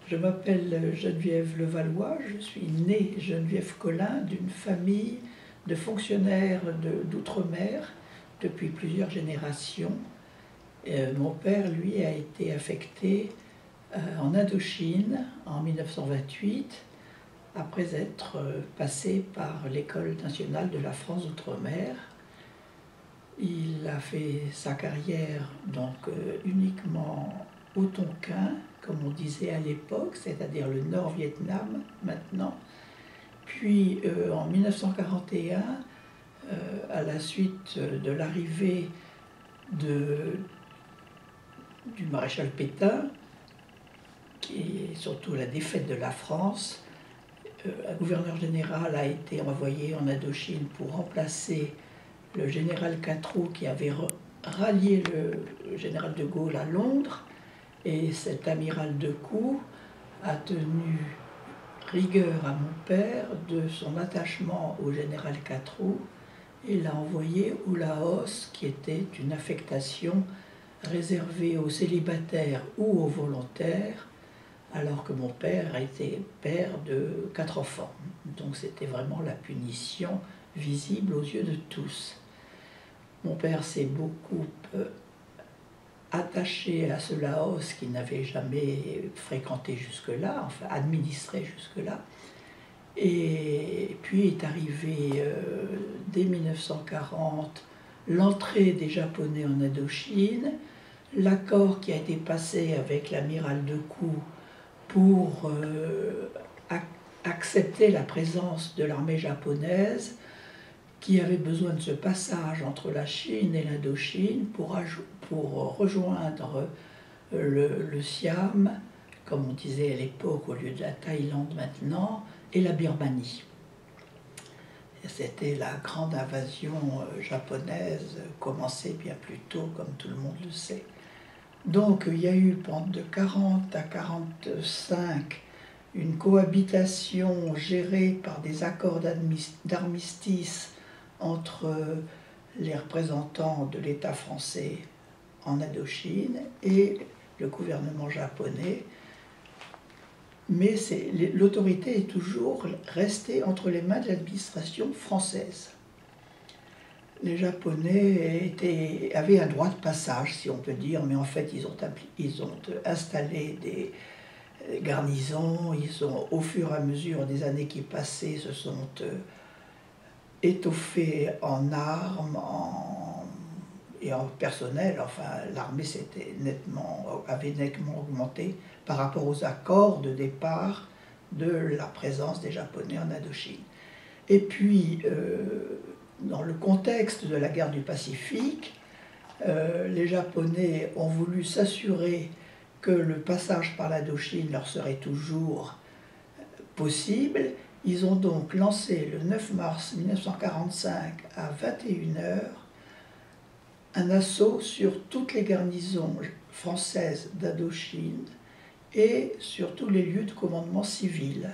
Je m'appelle Geneviève Levallois, je suis née Geneviève Collin d'une famille de fonctionnaires d'outre-mer depuis plusieurs générations. Mon père, lui, a été affecté en Indochine en 1928, après être passé par l'École nationale de la France d'outre-mer. Il a fait sa carrière donc uniquement au Tonkin, comme on disait à l'époque, c'est-à-dire le Nord-Vietnam maintenant. Puis en 1941, à la suite de l'arrivée du maréchal Pétain, et surtout la défaite de la France, un gouverneur général a été envoyé en Indochine pour remplacer le général Catroux qui avait rallié le général de Gaulle à Londres. Et cet amiral Decoux a tenu rigueur à mon père de son attachement au général Catroux et l'a envoyé au Laos, qui était une affectation réservée aux célibataires ou aux volontaires, alors que mon père était père de 4 enfants. Donc c'était vraiment la punition visible aux yeux de tous. Mon père s'est beaucoup attaché à ce Laos qu'il n'avait jamais fréquenté jusque-là, enfin administré jusque-là. Et puis est arrivé dès 1940 l'entrée des Japonais en Indochine, l'accord qui a été passé avec l'amiral Decoux pour accepter la présence de l'armée japonaise, qui avait besoin de ce passage entre la Chine et l'Indochine pour rejoindre le Siam, comme on disait à l'époque au lieu de la Thaïlande maintenant, et la Birmanie. C'était la grande invasion japonaise, commencée bien plus tôt, comme tout le monde le sait. Donc il y a eu de 40 à 45 une cohabitation gérée par des accords d'armistice entre les représentants de l'État français en Indochine et le gouvernement japonais. Mais l'autorité est toujours restée entre les mains de l'administration française. Les Japonais avaient un droit de passage, si on peut dire, mais en fait ils ont installé des garnisons, au fur et à mesure des années qui passaient, se sont étoffés en armes et en personnel. Enfin, l'armée avait nettement augmenté par rapport aux accords de départ de la présence des Japonais en Indochine. Et puis, dans le contexte de la guerre du Pacifique, les Japonais ont voulu s'assurer que le passage par l'Indochine leur serait toujours possible. Ils ont donc lancé le 9 mars 1945 à 21h un assaut sur toutes les garnisons françaises d'Indochine et sur tous les lieux de commandement civil.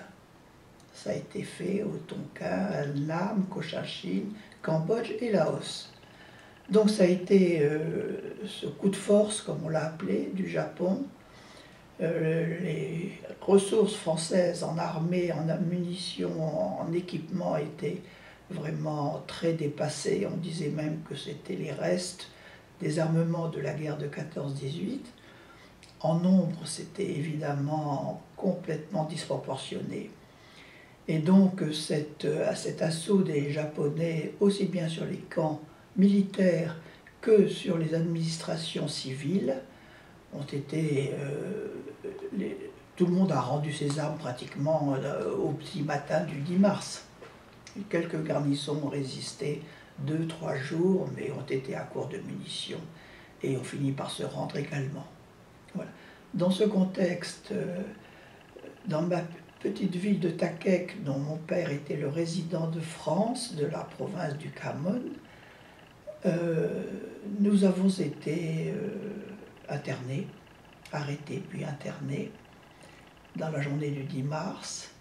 Ça a été fait au Tonkin, à Nam, Cochinchine, Cambodge et Laos. Donc ça a été ce coup de force, comme on l'a appelé, du Japon. Les ressources françaises en armée, en munitions, en équipement étaient vraiment très dépassées. On disait même que c'était les restes des armements de la guerre de 14-18. En nombre, c'était évidemment complètement disproportionné. Et donc cet assaut des Japonais, aussi bien sur les camps militaires que sur les administrations civiles, tout le monde a rendu ses armes pratiquement au petit matin du 10 mars. Quelques garnisons ont résisté 2-3 jours, mais ont été à court de munitions et ont fini par se rendre également. Voilà. Dans ce contexte, dans ma petite ville de Takek, dont mon père était le résident de France, de la province du Khammon, nous avons été internés, arrêtés puis internés, dans la journée du 10 mars.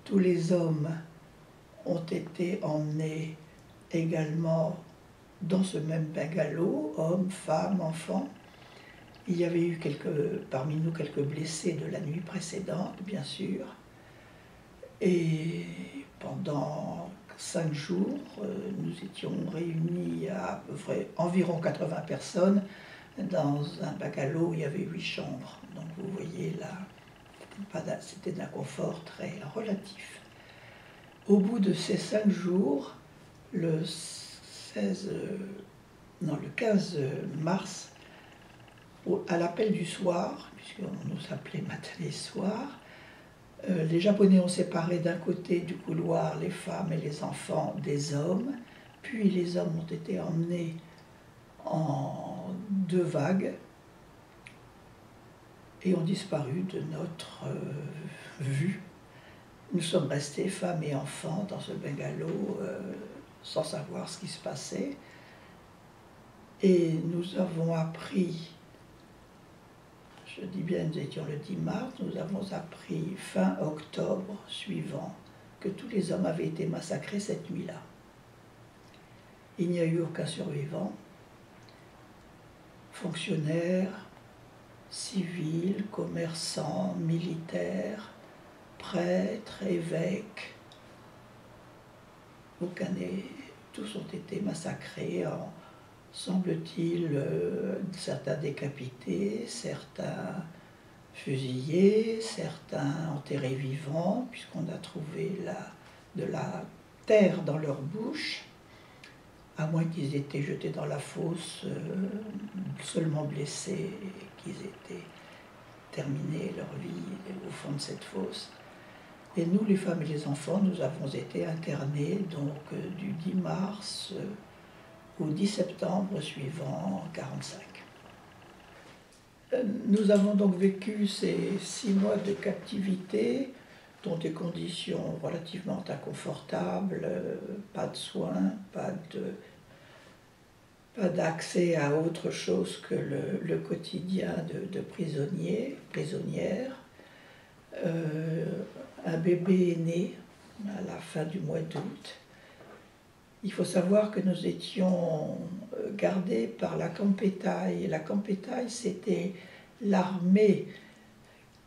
Tous les hommes ont été emmenés également dans ce même bungalow, hommes, femmes, enfants. Il y avait eu parmi nous quelques blessés de la nuit précédente, bien sûr. Et pendant 5 jours, nous étions réunis à peu près environ 80 personnes dans un bungalow où il y avait 8 chambres. Donc vous voyez là, c'était d'un confort très relatif. Au bout de ces 5 jours, le 15 mars, à l'appel du soir, puisqu'on nous appelait matin et soir, les Japonais ont séparé d'un côté du couloir les femmes et les enfants des hommes, puis les hommes ont été emmenés en 2 vagues et ont disparu de notre vue. Nous sommes restés, femmes et enfants, dans ce bungalow sans savoir ce qui se passait. Et nous avons appris, je dis bien, nous étions le 10 mars, nous avons appris fin octobre suivant que tous les hommes avaient été massacrés cette nuit-là. Il n'y a eu aucun survivant, fonctionnaires, civils, commerçants, militaires, prêtres, évêques, tous ont été massacrés, semble-t-il, certains décapités, certains fusillés, certains enterrés vivants, puisqu'on a trouvé de la terre dans leur bouche, à moins qu'ils aient été jetés dans la fosse, seulement blessés, et qu'ils aient terminé leur vie au fond de cette fosse. Et nous, les femmes et les enfants, nous avons été internés donc du 10 mars au 10 septembre suivant 1945. Nous avons donc vécu ces 6 mois de captivité dans des conditions relativement inconfortables, pas de soins, pas d'accès à autre chose que le quotidien de prisonniers, prisonnières. Un bébé est né à la fin du mois d'août. Il faut savoir que nous étions gardés par la Kampetai. La Kampetai, c'était l'armée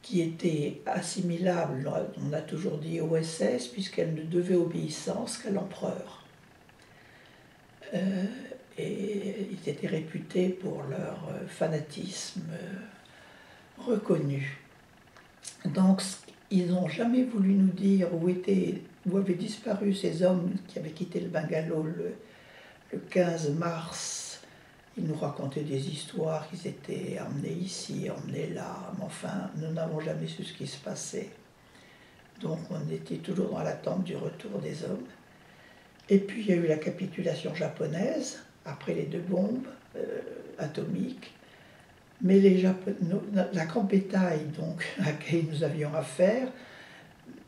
qui était assimilable, on a toujours dit OSS, puisqu'elle ne devait obéissance qu'à l'empereur. Et ils étaient réputés pour leur fanatisme reconnu. Donc, ils n'ont jamais voulu nous dire où avaient disparu ces hommes qui avaient quitté le bungalow le 15 mars. Ils nous racontaient des histoires qu'ils étaient emmenés ici, emmenés là, mais enfin, nous n'avons jamais su ce qui se passait. Donc, on était toujours dans l'attente du retour des hommes. Et puis, il y a eu la capitulation japonaise, après les 2 bombes atomiques. Mais la Kampetai, donc, à laquelle nous avions affaire,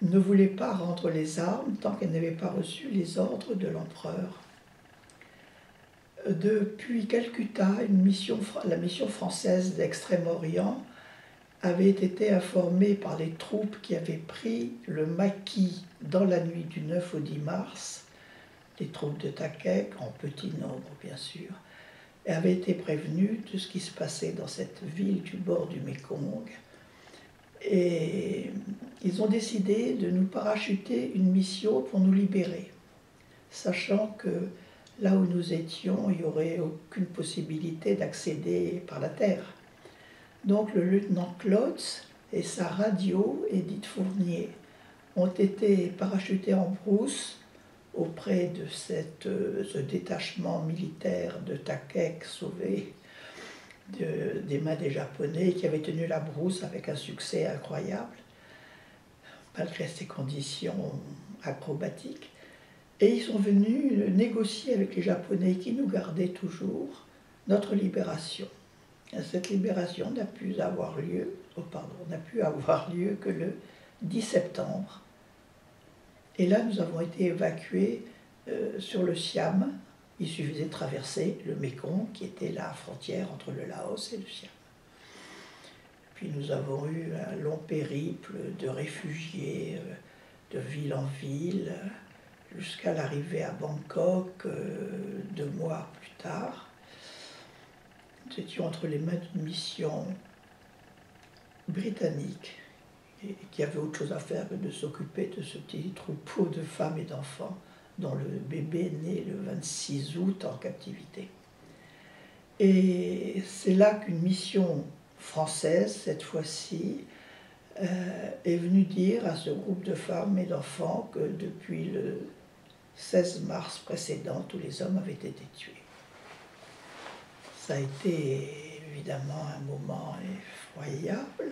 ne voulait pas rendre les armes tant qu'elle n'avait pas reçu les ordres de l'empereur. Depuis Calcutta, la mission française d'Extrême-Orient avait été informée par les troupes qui avaient pris le maquis dans la nuit du 9 au 10 mars, les troupes de Takek, en petit nombre bien sûr, et avait été prévenue de ce qui se passait dans cette ville du bord du Mékong. Et ils ont décidé de nous parachuter une mission pour nous libérer, sachant que là où nous étions, il n'y aurait aucune possibilité d'accéder par la terre. Donc le lieutenant Klotz et sa radio, Edith Fournier, ont été parachutés en brousse auprès de ce détachement militaire de Takek sauvé des mains des Japonais, qui avaient tenu la brousse avec un succès incroyable, malgré ces conditions acrobatiques. Et ils sont venus négocier avec les Japonais qui nous gardaient toujours notre libération. Et cette libération n'a pu avoir lieu que le 10 septembre. Et là, nous avons été évacués sur le Siam. Il suffisait de traverser le Mékong, qui était la frontière entre le Laos et le Siam. Puis nous avons eu un long périple de réfugiés de ville en ville, jusqu'à l'arrivée à Bangkok 2 mois plus tard. nous étions entre les mains d'une mission britannique et qui avait autre chose à faire que de s'occuper de ce petit troupeau de femmes et d'enfants dont le bébé est né le 26 août en captivité. Et c'est là qu'une mission française, cette fois-ci, est venue dire à ce groupe de femmes et d'enfants que depuis le 16 mars précédent, tous les hommes avaient été tués. Ça a été évidemment un moment effroyable,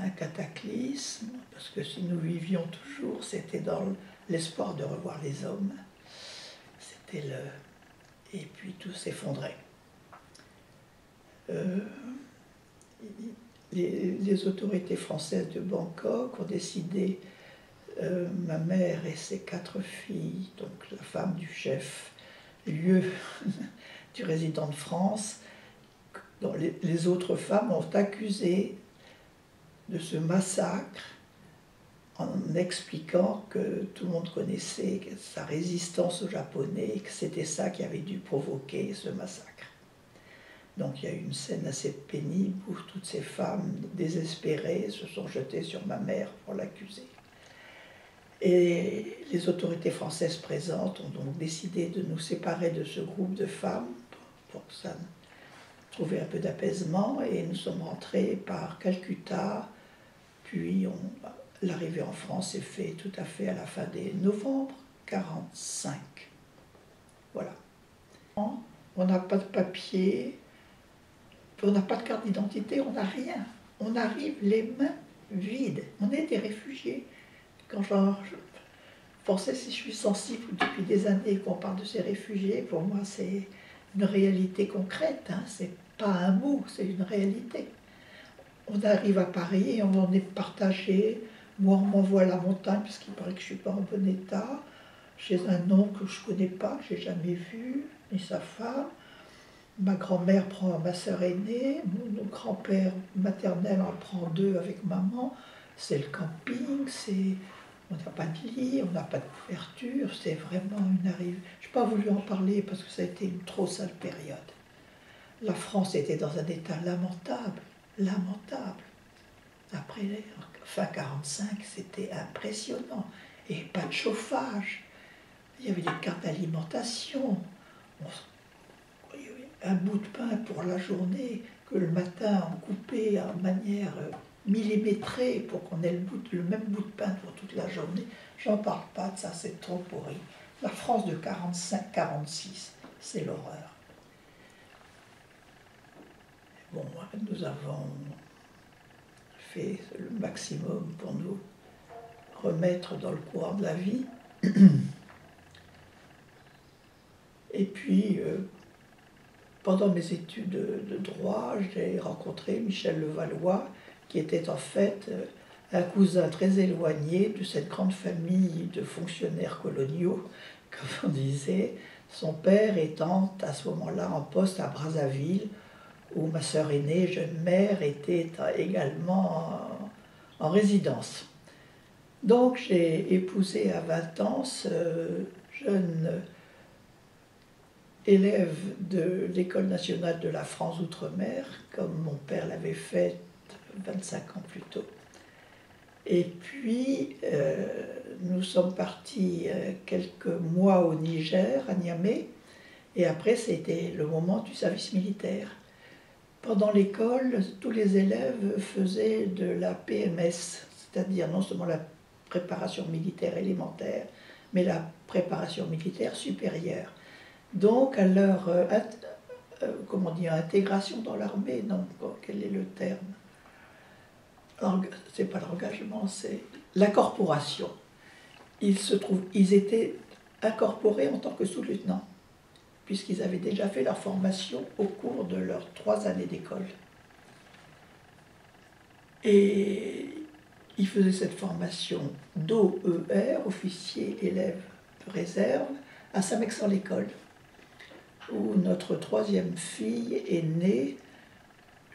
un cataclysme, parce que si nous vivions toujours, c'était dans l'espoir de revoir les hommes. C'était le... Et puis tout s'effondrait. Les autorités françaises de Bangkok ont décidé, ma mère et ses 4 filles, donc la femme du chef, lieu du résident de France, dont les autres femmes ont accusé de ce massacre en expliquant que tout le monde connaissait sa résistance aux Japonais et que c'était ça qui avait dû provoquer ce massacre. Donc il y a eu une scène assez pénible où toutes ces femmes désespérées se sont jetées sur ma mère pour l'accuser. Et les autorités françaises présentes ont donc décidé de nous séparer de ce groupe de femmes pour que ça trouver un peu d'apaisement, et nous sommes rentrés par Calcutta, puis l'arrivée en France s'est faite tout à fait à la fin des novembre 1945. Voilà. On n'a pas de papier, on n'a pas de carte d'identité, on n'a rien. On arrive les mains vides. On est des réfugiés. Quand je pensais, si je suis sensible depuis des années qu'on parle de ces réfugiés, pour moi c'est une réalité concrète, hein. C'est pas un mot, c'est une réalité. On arrive à Paris et on est partagé. Moi, on m'envoie à la montagne parce qu'il paraît que je suis pas en bon état, chez un oncle que je connais pas, que j'ai jamais vu, ni sa femme. Ma grand-mère prend ma sœur aînée, mon grand-père maternel en prend 2 avec maman. C'est le camping, on n'a pas de lit, on n'a pas de couverture, c'est vraiment une arrivée. Je n'ai pas voulu en parler parce que ça a été une trop sale période. La France était dans un état lamentable, lamentable. Après, fin 1945, c'était impressionnant. Et pas de chauffage. Il y avait des cartes d'alimentation. Un bout de pain pour la journée, que le matin on coupait en manière millimétrée pour qu'on ait le même bout de pain pour toute la journée. J'en parle pas de ça, c'est trop pourri. La France de 1945-1946, c'est l'horreur. Bon, nous avons fait le maximum pour nous remettre dans le courant de la vie. Et puis, pendant mes études de droit, j'ai rencontré Michel Levallois, qui était en fait un cousin très éloigné de cette grande famille de fonctionnaires coloniaux, comme on disait, son père étant à ce moment-là en poste à Brazzaville, où ma sœur aînée, jeune mère, était également en résidence. Donc j'ai épousé à 20 ans ce jeune élève de l'École nationale de la France Outre-mer, comme mon père l'avait fait 25 ans plus tôt. Et puis, nous sommes partis quelques mois au Niger, à Niamey, et après, c'était le moment du service militaire. Pendant l'école, tous les élèves faisaient de la PMS, c'est-à-dire non seulement la préparation militaire élémentaire, mais la préparation militaire supérieure. Donc, à leur comment dire, intégration dans l'armée, non, quel est le terme? C'est pas l'engagement, c'est l'incorporation. Ils étaient incorporés en tant que sous-lieutenants, puisqu'ils avaient déjà fait leur formation au cours de leurs 3 années d'école. Et ils faisaient cette formation d'OER, officier élève de réserve, à Saint-Mexan-l'École, où notre 3e fille est née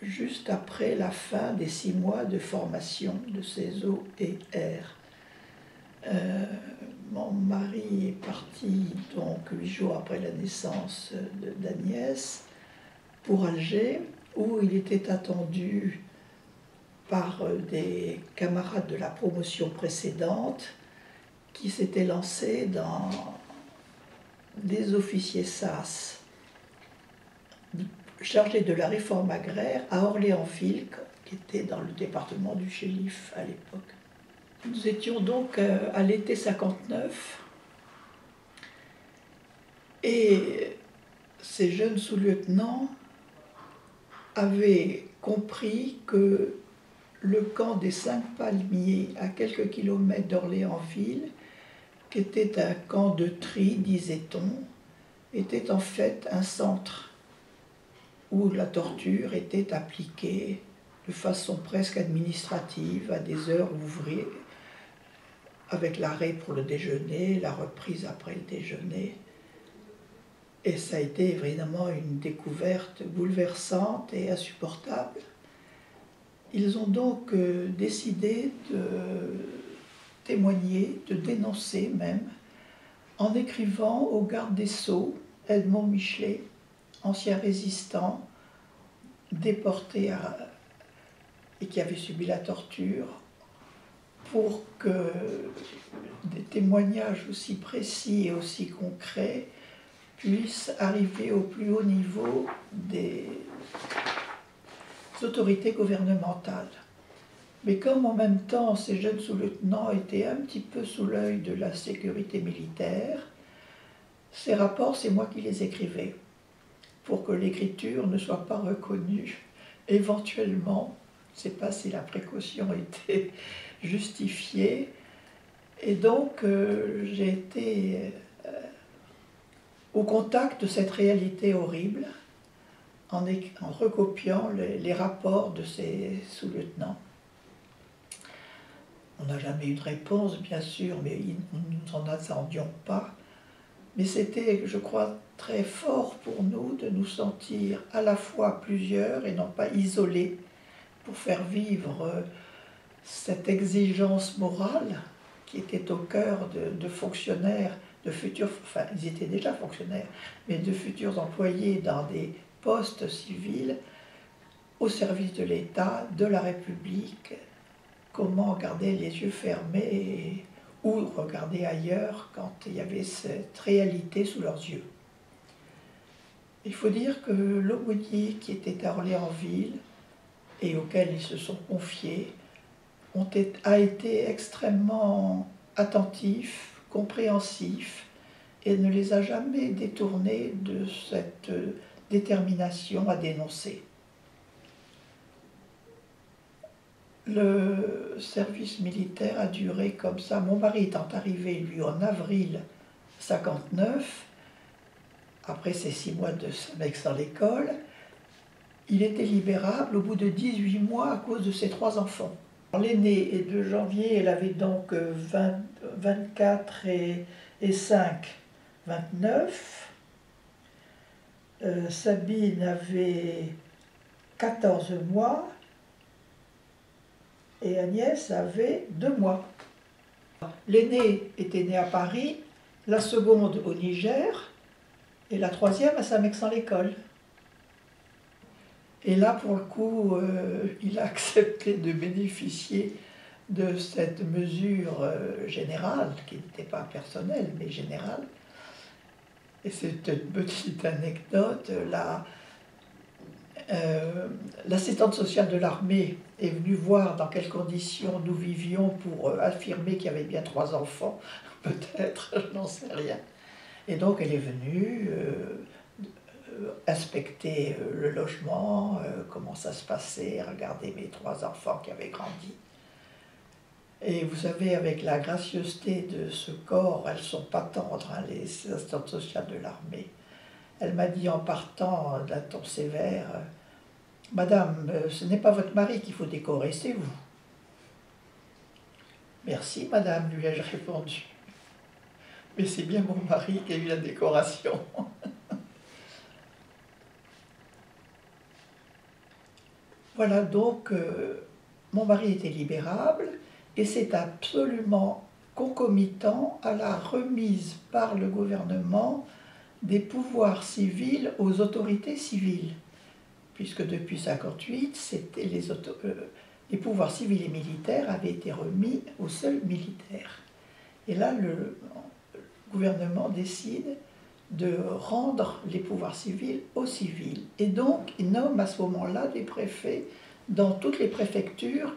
juste après la fin des 6 mois de formation de ces OER. Mon mari est parti donc 8 jours après la naissance d'Agnès, pour Alger, où il était attendu par des camarades de la promotion précédente qui s'étaient lancés dans des officiers SAS chargés de la réforme agraire à Orléansville, qui était dans le département du Chélif à l'époque. Nous étions donc à l'été 59 et ces jeunes sous-lieutenants avaient compris que le camp des 5 Palmiers, à quelques kilomètres d'Orléansville, qui était un camp de tri, disait-on, était en fait un centre où la torture était appliquée de façon presque administrative à des heures ouvrées, avec l'arrêt pour le déjeuner, la reprise après le déjeuner. Et ça a été évidemment une découverte bouleversante et insupportable. Ils ont donc décidé de témoigner, de dénoncer même, en écrivant au garde des Sceaux, Edmond Michelet, ancien résistant, déporté et qui avait subi la torture, pour que des témoignages aussi précis et aussi concrets puissent arriver au plus haut niveau des autorités gouvernementales. Mais comme en même temps ces jeunes sous-lieutenants étaient un petit peu sous l'œil de la sécurité militaire, ces rapports, c'est moi qui les écrivais, pour que l'écriture ne soit pas reconnue. Éventuellement, je ne sais pas si la précaution était justifiée, et donc j'ai été au contact de cette réalité horrible, en recopiant les rapports de ces sous-lieutenants. On n'a jamais eu de réponse, bien sûr, mais nous ne nous en attendions pas. Mais c'était, je crois, très fort pour nous de nous sentir à la fois plusieurs et non pas isolés pour faire vivre cette exigence morale qui était au cœur de fonctionnaires, de futurs, enfin ils étaient déjà fonctionnaires, mais de futurs employés dans des postes civils au service de l'État, de la République. Comment garder les yeux fermés ou regarder ailleurs quand il y avait cette réalité sous leurs yeux. Il faut dire que l'aumônier qui était à Orléansville et auquel ils se sont confiés a été extrêmement attentif, compréhensif et ne les a jamais détournés de cette détermination à dénoncer. Le service militaire a duré comme ça. Mon mari étant arrivé, lui, en avril 59, après ses 6 mois de SAMEX dans l'école, il était libérable au bout de 18 mois à cause de ses 3 enfants. L'aînée est de janvier, elle avait donc 24 et 5, 29. Sabine avait 14 mois. Et Agnès avait 2 mois. L'aînée était née à Paris, la seconde au Niger, et la troisième à Saint-Mexan-l'École. Et là, pour le coup, il a accepté de bénéficier de cette mesure générale, qui n'était pas personnelle, mais générale. Et c'est une petite anecdote, l'assistante sociale de l'armée est venue voir dans quelles conditions nous vivions pour affirmer qu'il y avait bien 3 enfants, peut-être, je n'en sais rien. Et donc elle est venue inspecter le logement, comment ça se passait, regarder mes 3 enfants qui avaient grandi. Et vous savez, avec la gracieuseté de ce corps, elles ne sont pas tendres, hein, les assistantes sociales de l'armée. Elle m'a dit en partant d'un ton sévère, « Madame, ce n'est pas votre mari qu'il faut décorer, c'est vous. » « Merci, madame, lui ai-je répondu. Mais c'est bien mon mari qui a eu la décoration. » Voilà, donc, mon mari était libérable, et c'est absolument concomitant à la remise par le gouvernement des pouvoirs civils aux autorités civiles. puisque depuis 1958, les pouvoirs civils et militaires avaient été remis aux seuls militaires. Et là, le gouvernement décide de rendre les pouvoirs civils aux civils. Et donc, il nomme à ce moment-là des préfets dans toutes les préfectures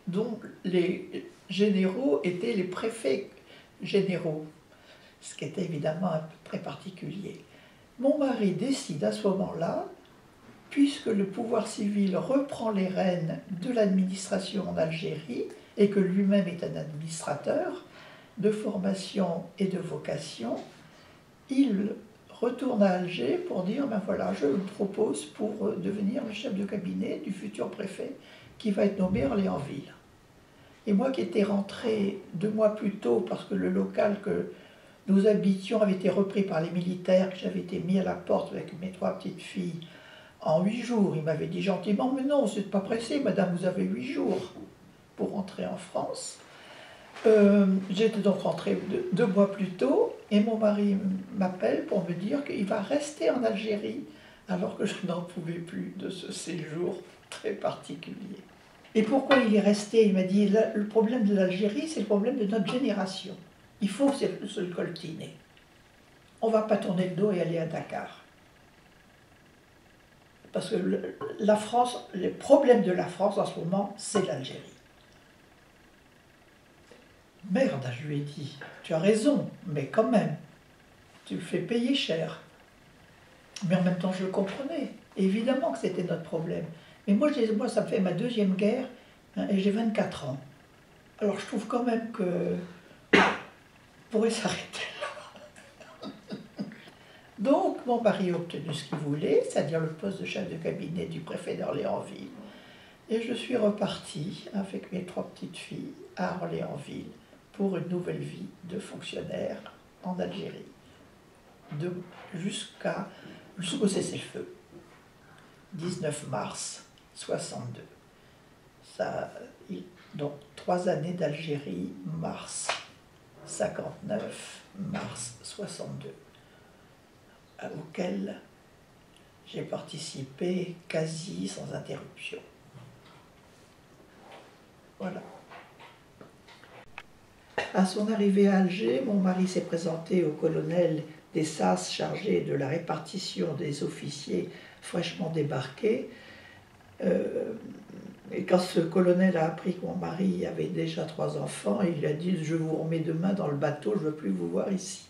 dont les généraux étaient les préfets généraux, ce qui était évidemment très particulier. Mon mari décide à ce moment-là, puisque le pouvoir civil reprend les rênes de l'administration en Algérie et que lui-même est un administrateur de formation et de vocation, il retourne à Alger pour dire, ben voilà, je me propose pour devenir le chef de cabinet du futur préfet qui va être nommé Orléansville. Et moi qui étais rentré 2 mois plus tôt parce que le local que nous habitions avait été repris par les militaires, que j'avais été mis à la porte avec mes 3 petites filles en 8 jours, il m'avait dit gentiment, mais non, vous n'êtes pas pressé, madame, vous avez 8 jours pour rentrer en France. J'étais donc rentrée 2 mois plus tôt et mon mari m'appelle pour me dire qu'il va rester en Algérie alors que je n'en pouvais plus de ce séjour très particulier. Et pourquoi il est resté? Il m'a dit, le problème de l'Algérie, c'est le problème de notre génération. Il faut se le coltiner. On ne va pas tourner le dos et aller à Dakar. Parce que la France, le problème de la France en ce moment, c'est l'Algérie. Merde, je lui ai dit, tu as raison, mais quand même, tu le fais payer cher. Mais en même temps, je le comprenais. Évidemment que c'était notre problème. Mais moi, ça me fait ma 2e guerre, hein, et j'ai 24 ans. Alors je trouve quand même que on pourrait s'arrêter là. Donc, mon mari a obtenu ce qu'il voulait, c'est-à-dire le poste de chef de cabinet du préfet d'Orléansville. Et je suis repartie avec mes 3 petites filles à Orléansville pour une nouvelle vie de fonctionnaire en Algérie, jusqu'au cessez-le-feu, 19 mars 62. Donc 3 années d'Algérie, mars 59, mars 62, auquel j'ai participé quasi sans interruption. Voilà. À son arrivée à Alger, mon mari s'est présenté au colonel des SAS chargé de la répartition des officiers fraîchement débarqués. Et quand ce colonel a appris que mon mari avait déjà 3 enfants, il a dit « Je vous remets demain dans le bateau, je ne veux plus vous voir ici ».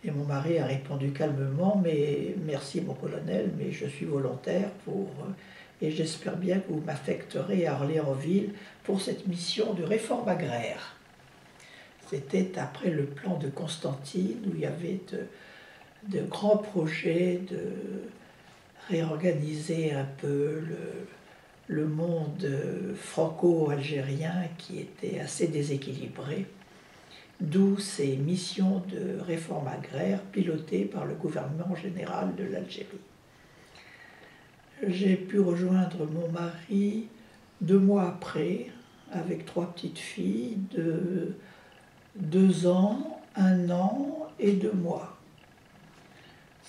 Et mon mari a répondu calmement « Mais merci mon colonel, mais je suis volontaire et j'espère bien que vous m'affecterez à Orléansville pour cette mission de réforme agraire ». C'était après le plan de Constantine où il y avait de grands projets de réorganiser un peu le monde franco-algérien qui était assez déséquilibré, d'où ces missions de réforme agraire pilotées par le gouvernement général de l'Algérie. J'ai pu rejoindre mon mari 2 mois après, avec 3 petites filles de 2 ans, 1 an et 2 mois.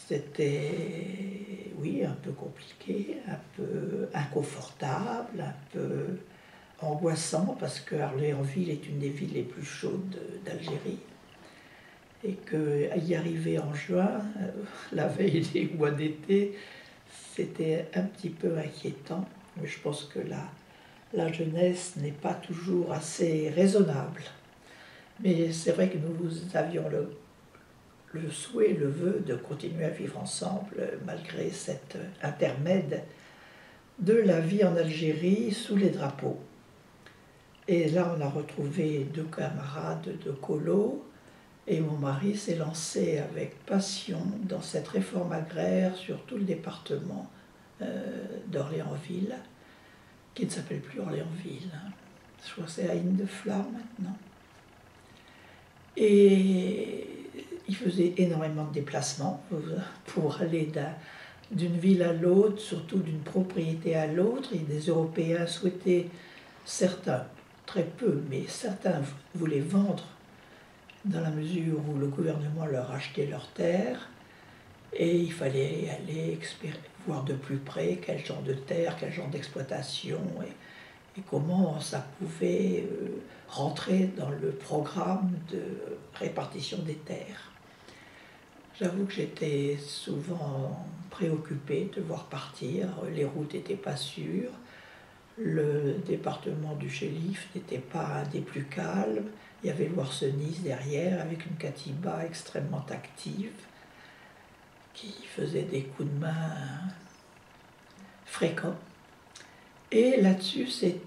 C'était, oui, un peu compliqué, un peu inconfortable, un peu angoissant, parce que Orléansville est une des villes les plus chaudes d'Algérie. Et qu'y arriver en juin, la veille des mois d'été, c'était un petit peu inquiétant. Mais je pense que la jeunesse n'est pas toujours assez raisonnable. Mais c'est vrai que nous avions le souhait, le vœu de continuer à vivre ensemble malgré cet intermède de la vie en Algérie sous les drapeaux. Et là, on a retrouvé 2 camarades de colo et mon mari s'est lancé avec passion dans cette réforme agraire sur tout le département d'Orléansville, qui ne s'appelle plus Orléansville. Je crois que c'est Aïn de Flars maintenant. Et il faisait énormément de déplacements pour aller d'une ville à l'autre, surtout d'une propriété à l'autre. Et des Européens souhaitaient, certains, très peu, mais certains voulaient vendre dans la mesure où le gouvernement leur achetait leurs terres. Et il fallait aller voir de plus près quel genre de terre, quel genre d'exploitation et comment ça pouvait rentrer dans le programme de répartition des terres. J'avoue que j'étais souvent préoccupée de voir partir, les routes n'étaient pas sûres, le département du Chélif n'était pas un des plus calmes, il y avait le Ouarsenis derrière avec une Katiba extrêmement active qui faisait des coups de main fréquents. Et là-dessus s'est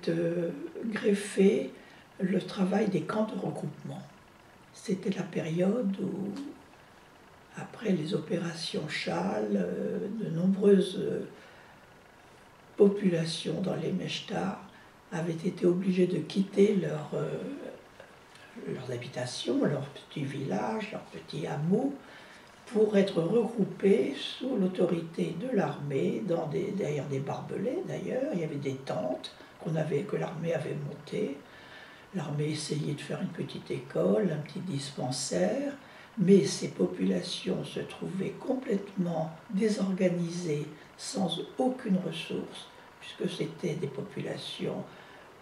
greffé le travail des camps de regroupement. C'était la période où, après les opérations Châle, de nombreuses populations dans les Mechtas avaient été obligées de quitter leurs habitations, leurs petits villages, leurs petits hameaux, pour être regroupés sous l'autorité de l'armée, derrière des barbelés d'ailleurs. Il y avait des tentes que l'armée avait montées. L'armée essayait de faire une petite école, un petit dispensaire, mais ces populations se trouvaient complètement désorganisées, sans aucune ressource, puisque c'était des populations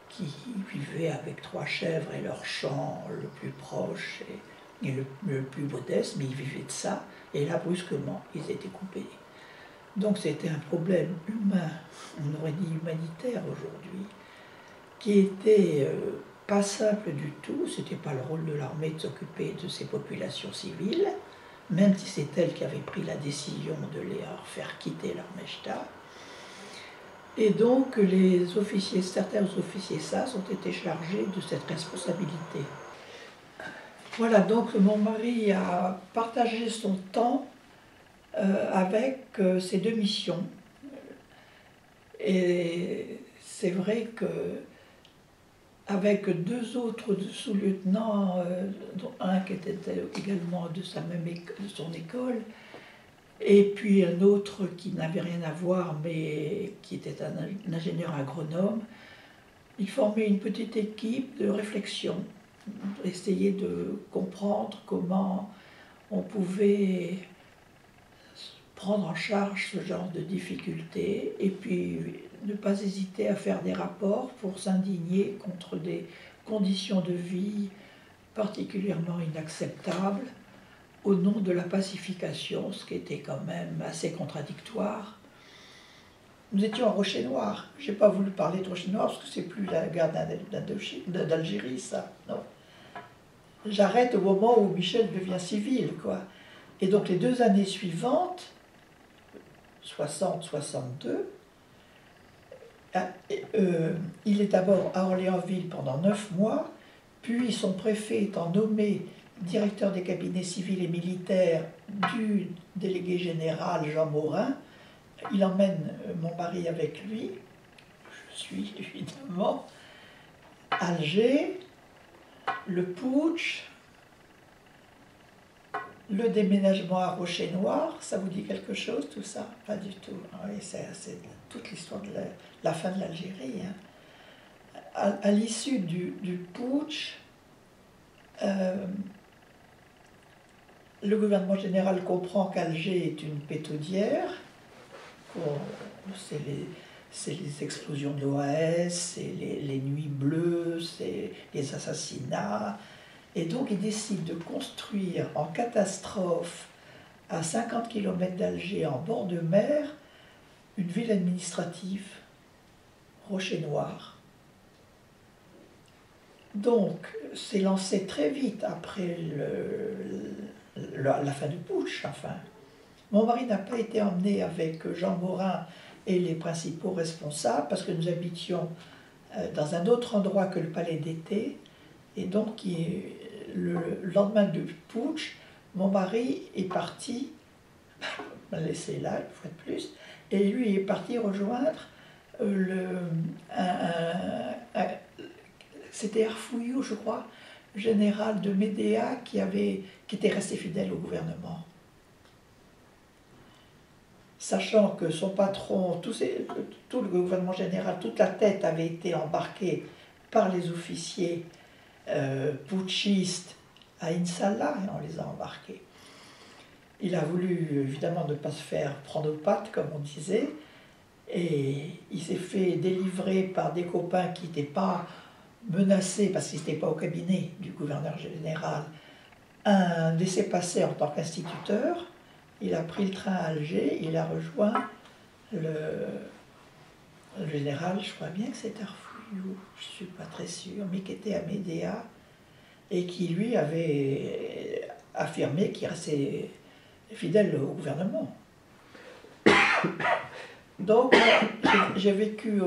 qui vivaient avec 3 chèvres et leur champ le plus proche et le plus modeste, mais ils vivaient de ça, et là, brusquement, ils étaient coupés. Donc c'était un problème humain, on aurait dit humanitaire aujourd'hui, qui était pas simple du tout. C'était pas le rôle de l'armée de s'occuper de ces populations civiles, même si c'est elle qui avait pris la décision de les faire quitter leur Mechta. Et donc les officiers, certains officiers SAS ont été chargés de cette responsabilité. Voilà, donc mon mari a partagé son temps avec ces 2 missions. Et c'est vrai que avec 2 autres sous-lieutenants, dont un qui était également de son école, et puis un autre qui n'avait rien à voir, mais qui était un ingénieur agronome, ils formaient une petite équipe de réflexion, pour essayer de comprendre comment on pouvait prendre en charge ce genre de difficultés, et puis ne pas hésiter à faire des rapports pour s'indigner contre des conditions de vie particulièrement inacceptables au nom de la pacification, ce qui était quand même assez contradictoire. Nous étions à Rocher-Noir. Je n'ai pas voulu parler de Rocher-Noir parce que c'est plus la guerre d'Algérie, ça. Non. J'arrête au moment où Michel devient civil, quoi. Et donc les 2 années suivantes, 60-62, il est d'abord à Orléansville pendant 9 mois, puis son préfet étant nommé directeur des cabinets civils et militaires du délégué général Jean Morin, il emmène mon mari avec lui, je suis évidemment, Alger, le putsch, le déménagement à Rocher-Noir. Ça vous dit quelque chose tout ça? Pas du tout. Oui, c'est toute l'histoire de la fin de l'Algérie. Hein. À l'issue du putsch, le gouvernement général comprend qu'Alger est une pétaudière. C'est les explosions de l'OAS, c'est les nuits bleues, c'est les assassinats. Et donc il décide de construire en catastrophe, à 50 km d'Alger, en bord de mer, une ville administrative, Rocher-Noir. Donc c'est lancé très vite après la fin du putsch, enfin. Mon mari n'a pas été emmené avec Jean Morin et les principaux responsables parce que nous habitions dans un autre endroit que le palais d'été. Et donc, le lendemain du putsch, mon mari est parti, m'a laissé là une fois de plus, et lui est parti rejoindre c'était Arfouillou, je crois, général de Médéa qui était resté fidèle au gouvernement. Sachant que son patron, tout le gouvernement général, toute la tête avait été embarquée par les officiers putschistes à Insallah, et on les a embarqués. il a voulu évidemment ne pas se faire prendre aux pattes, comme on disait, et il s'est fait délivrer par des copains qui n'étaient pas menacés, parce qu'ils n'étaient pas au cabinet du gouverneur général, un laissez-passer en tant qu'instituteur. Il a pris le train à Alger, il a rejoint le général, je crois bien que c'était Arfouillou, je ne suis pas très sûre, mais qui était à Médéa, et qui lui avait affirmé qu'il restait fidèle au gouvernement. Donc j'ai vécu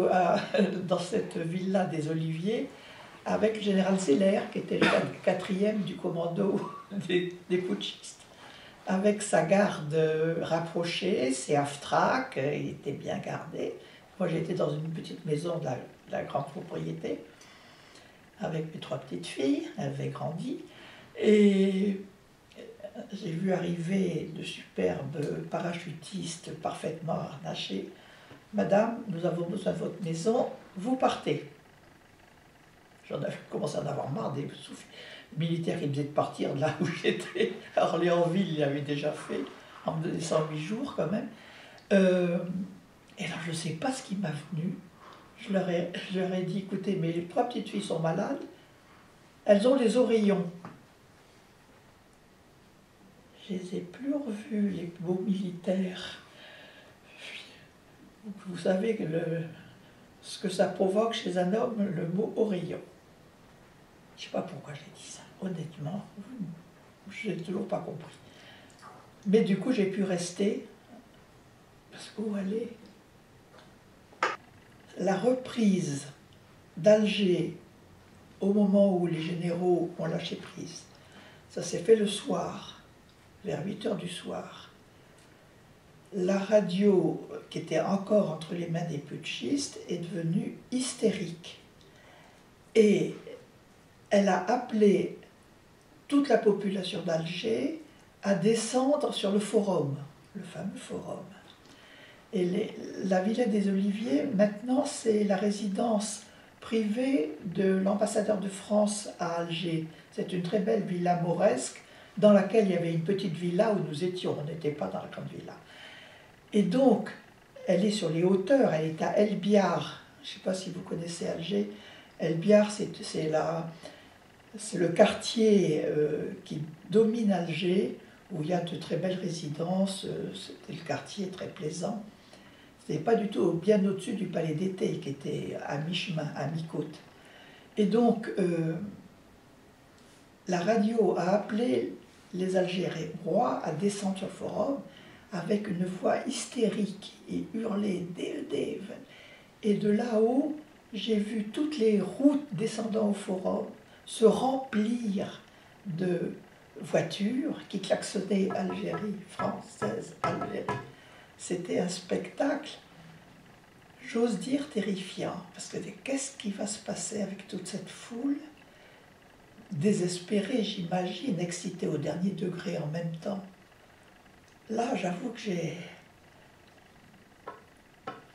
dans cette villa des Oliviers avec le général Zeller, qui était le 4e du commando des putschistes, avec sa garde rapprochée, ses half-tracks, il était bien gardé. Moi j'étais dans une petite maison de la grande propriété, avec mes 3 petites filles, elles avaient grandi, et j'ai vu arriver de superbes parachutistes parfaitement harnachés. Madame, nous avons besoin de votre maison, vous partez. J'en avais commencé à en avoir marre des militaires qui me disaient de partir de là où j'étais. À Orléansville, il l'avait déjà fait, en me laissant 8 jours quand même. Et là, je ne sais pas ce qui m'a venu. Je leur ai dit, écoutez, mes 3 petites filles sont malades, elles ont les oreillons. Je ne les ai plus revus, les beaux militaires. Vous savez ce que ça provoque chez un homme, le mot oreillon. Je ne sais pas pourquoi j'ai dit ça, honnêtement, je n'ai toujours pas compris. Mais du coup, j'ai pu rester, parce qu'où aller? La reprise d'Alger, au moment où les généraux ont lâché prise, ça s'est fait le soir, vers 8 h du soir. La radio, qui était encore entre les mains des putschistes, est devenue hystérique. Et elle a appelé toute la population d'Alger à descendre sur le forum, le fameux forum. Et la Villa des Oliviers, maintenant, c'est la résidence privée de l'ambassadeur de France à Alger. C'est une très belle villa mauresque dans laquelle il y avait une petite villa où nous étions. On n'était pas dans la grande villa. Et donc, elle est sur les hauteurs, elle est à El Biar. Je ne sais pas si vous connaissez Alger. El Biar, c'est le quartier qui domine Alger, où il y a de très belles résidences. C'était le quartier très plaisant. Ce n'était pas du tout bien au-dessus du palais d'été, qui était à mi-chemin, à mi-côte. Et donc, la radio a appelé les Algérois à descendre sur le forum avec une voix hystérique et hurler DED. Et de là-haut, j'ai vu toutes les routes descendant au forum se remplir de voitures qui klaxonnaient Algérie, française, Algérie. C'était un spectacle, j'ose dire, terrifiant, parce que qu'est-ce qui va se passer avec toute cette foule, désespérée, j'imagine, excitée au dernier degré en même temps. Là, j'avoue que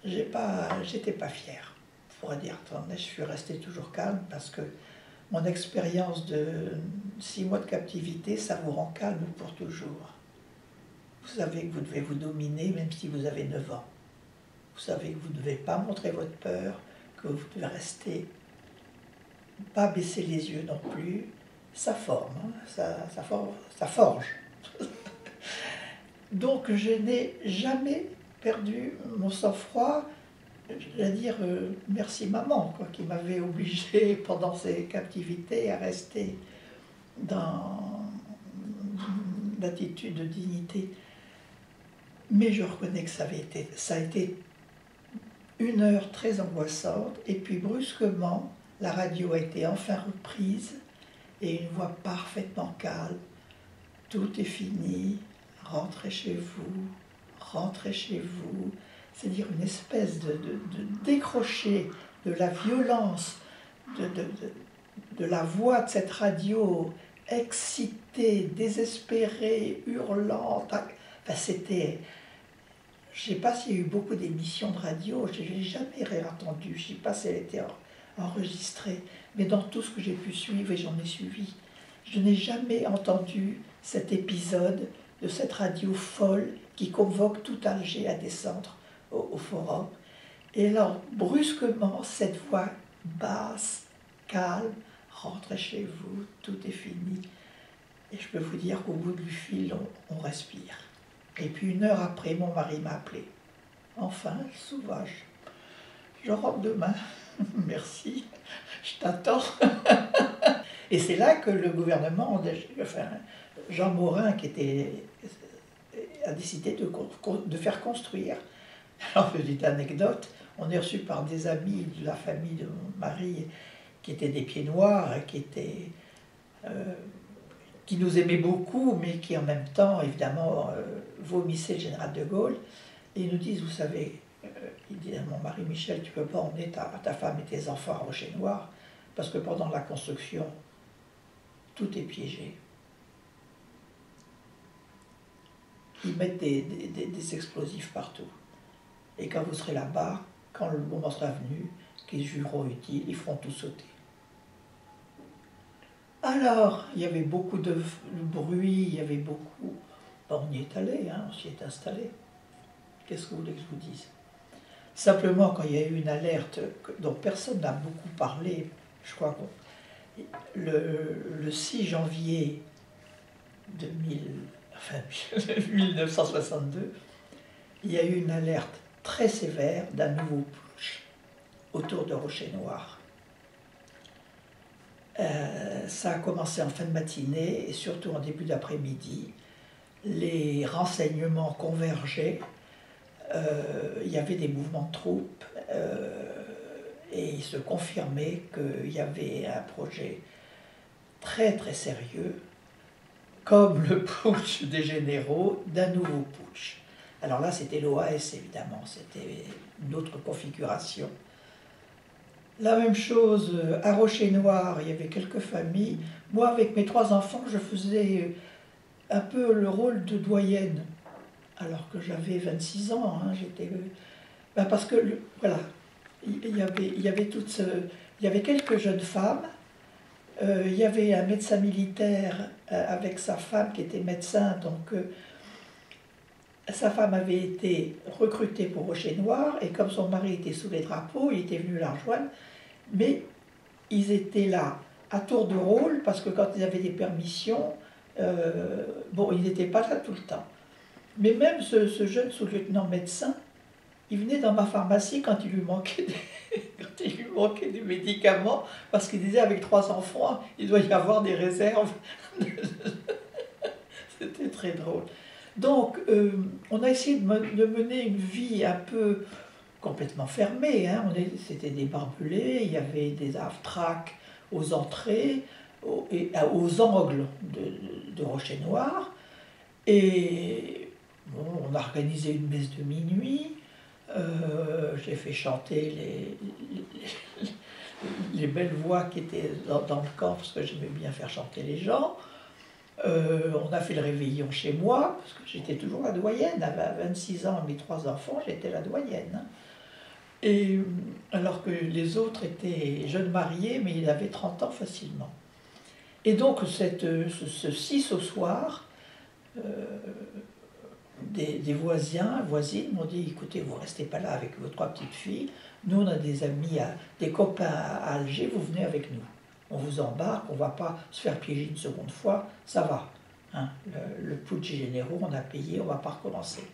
j'étais pas fière, pour dire. Je suis restée toujours calme parce que mon expérience de 6 mois de captivité, ça vous rend calme pour toujours. Vous savez que vous devez vous dominer même si vous avez 9 ans. Vous savez que vous ne devez pas montrer votre peur, que vous devez rester, pas baisser les yeux non plus. Ça forme, hein, ça forge. Donc je n'ai jamais perdu mon sang-froid, je vais dire merci maman, quoi, qui m'avait obligée pendant ces captivités à rester dans l'attitude de dignité. Mais je reconnais que ça a été une heure très angoissante, et puis brusquement, la radio a été enfin reprise, et une voix parfaitement calme. Tout est fini, rentrez chez vous, rentrez chez vous. C'est-à-dire une espèce de décrocher de la violence, de la voix de cette radio excitée, désespérée, hurlante. Enfin, c'était... Je ne sais pas s'il y a eu beaucoup d'émissions de radio, je ne l'ai jamais réentendu, je ne sais pas si elle était enregistrée, mais dans tout ce que j'ai pu suivre, et j'en ai suivi, je n'ai jamais entendu cet épisode de cette radio folle qui convoque tout Alger à descendre au forum. Et alors, brusquement, cette voix basse, calme, rentrez chez vous, tout est fini. Et je peux vous dire qu'au bout du fil, on respire. Et puis 1 heure après, mon mari m'a appelé. Enfin, sauvage, je rentre demain. Merci, je t'attends. Et c'est là que le gouvernement, enfin, Jean Morin, a décidé de faire construire. Alors, petite anecdote, on est reçu par des amis de la famille de mon mari qui étaient des pieds noirs, qui nous aimaient beaucoup, mais qui en même temps, évidemment, vomissaient le général de Gaulle. Et ils nous disent, vous savez, il dit à mon mari, Michel, tu ne peux pas emmener ta femme et tes enfants à Rocher-Noir, parce que pendant la construction, tout est piégé. Ils mettent des explosifs partout. Et quand vous serez là-bas, quand le moment sera venu, qu'ils jugeront utile, ils feront tout sauter. Alors, il y avait beaucoup de bruit, il y avait beaucoup... Bon, on y est allé, hein, on s'y est installé. Qu'est-ce que vous voulez que je vous dise? Simplement, quand il y a eu une alerte dont personne n'a beaucoup parlé, je crois que le 6 janvier 1962, il y a eu une alerte très sévère d'un nouveau putsch autour de Rocher-Noir. Ça a commencé en fin de matinée et surtout en début d'après-midi. Les renseignements convergeaient, il y avait des mouvements de troupes et il se confirmait qu'il y avait un projet très très sérieux, comme le putsch des généraux, d'un nouveau putsch. Alors là, c'était l'OAS, évidemment, c'était une autre configuration. La même chose, à Rocher-Noir, il y avait quelques familles. Moi, avec mes 3 enfants, je faisais un peu le rôle de doyenne, alors que j'avais 26 ans. Hein, parce que, voilà, il y avait quelques jeunes femmes. Il y avait un médecin militaire avec sa femme qui était médecin, donc sa femme avait été recrutée pour Rocher-Noir, et comme son mari était sous les drapeaux, il était venu la rejoindre, mais ils étaient là à tour de rôle, parce que quand ils avaient des permissions, bon, ils n'étaient pas là tout le temps. Mais même ce jeune sous-lieutenant médecin, il venait dans ma pharmacie quand il lui manquait des médicaments, parce qu'il disait avec 3 enfants, il doit y avoir des réserves. C'était très drôle. Donc, on a essayé de mener une vie un peu complètement fermée. Hein. C'était des barbelés, il y avait des half-tracks aux entrées, aux angles de Rocher-Noir. Et bon, on a organisé une messe de minuit. J'ai fait chanter les belles voix qui étaient dans le camp, parce que j'aimais bien faire chanter les gens. On a fait le réveillon chez moi, parce que j'étais toujours la doyenne. À 26 ans, mes 3 enfants, j'étais la doyenne. Hein. Et alors que les autres étaient jeunes mariés, mais ils avaient 30 ans facilement. Et donc, ce 6 au soir, des voisines m'ont dit, écoutez, vous ne restez pas là avec vos 3 petites filles, nous on a des amis, des copains à Alger, vous venez avec nous. On vous embarque, on ne va pas se faire piéger une seconde fois, ça va. Hein, le putsch généraux, on a payé, on ne va pas recommencer.